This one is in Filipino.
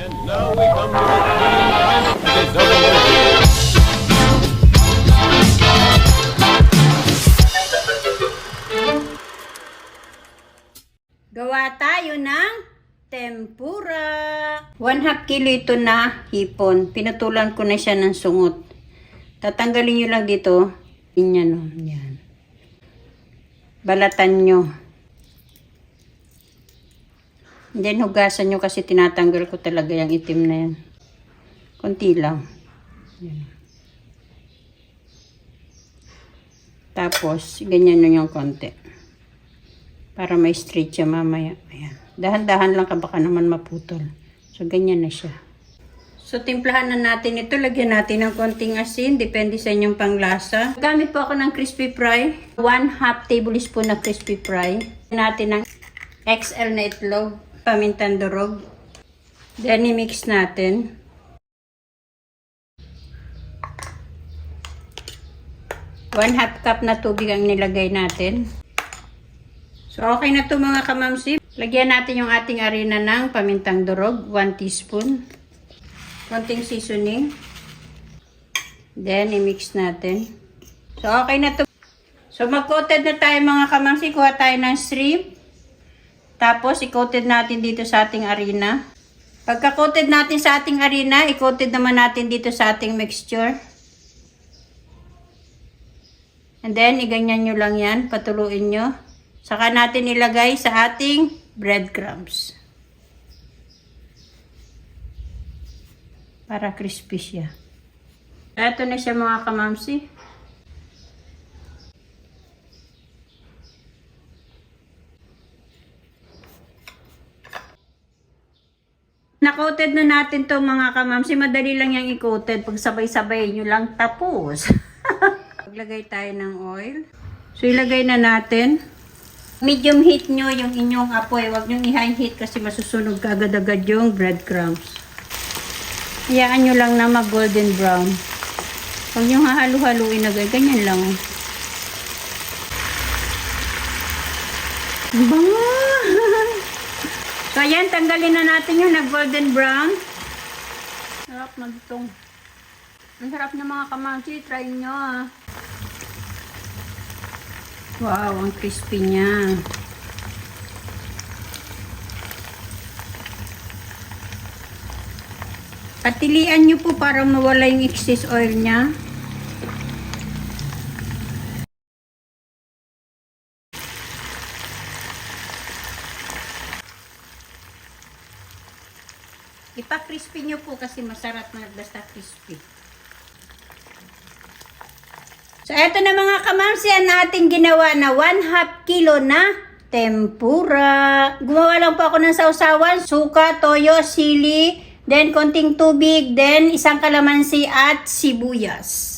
And now we come to the thrilling time. Gawa tayo ng tempura. 1/2 kilo ito na hipon. Pinutulan ko na siya ng sungot. Tatanggalin nyo lang dito. Yan, oh. Yan. Balatan nyo. Then hugasan nyo kasi tinatanggal ko talaga yung itim na yan. Konti lang. Yan. Tapos, ganyan nyo yung konti. Para may straight siya mamaya. Ayan. Dahan-dahan lang ka baka naman maputol. So, ganyan na siya. So, timplahan na natin ito. Lagyan natin ng konting asin. Depende sa inyong panglasa. Gamit po ako ng crispy fry. 1/2 tablespoon na crispy fry. Lagyan natin ng XL na itlog. Pamintang durog. Then, i-mix natin. One-half cup na tubig ang nilagay natin. So, okay na to mga kamamsi. Lagyan natin yung ating harina ng pamintang durog. 1 teaspoon. Konting seasoning. Then, i-mix natin. So, okay na to. So, mag-coated na tayo mga kamamsi. Kuha tayo ng shrimp. Tapos, i-coated natin dito sa ating harina. Pagka-coated natin sa ating harina, i-coated naman natin dito sa ating mixture. And then, iganyan nyo lang yan. Patuluin nyo. Saka natin ilagay sa ating breadcrumbs. Para crispy siya. Ito na siya mga kamamsi. Na-coated na natin to mga kamamsi. Madali lang yung i-coated. Pag sabay-sabay nyo lang tapos. Maglagay tayo ng oil. So, ilagay na natin. Medium heat nyo yung inyong apoy. Huwag nyo i-high heat kasi masusunog ka agad-agad yung breadcrumbs. Hayaan nyo lang na mag-golden brown. Huwag nyo hahalu-haluin agad. Ganyan lang. Bango! So, ayan. Tanggalin na natin yung nag-golden brown. Sarap na itong. Ang sarap na mga kamamsi. Try nyo ah. Wow, ang crispy niya. Patilian nyo po para mawala yung excess oil niya. Ipa-crispy nyo po kasi masarap na basta crispy. So, eto na mga kamamsi ang ating ginawa na 1/2 kilo na tempura. Gumawa lang po ako ng sausawan, suka, toyo, sili, then konting tubig, then isang kalamansi at sibuyas.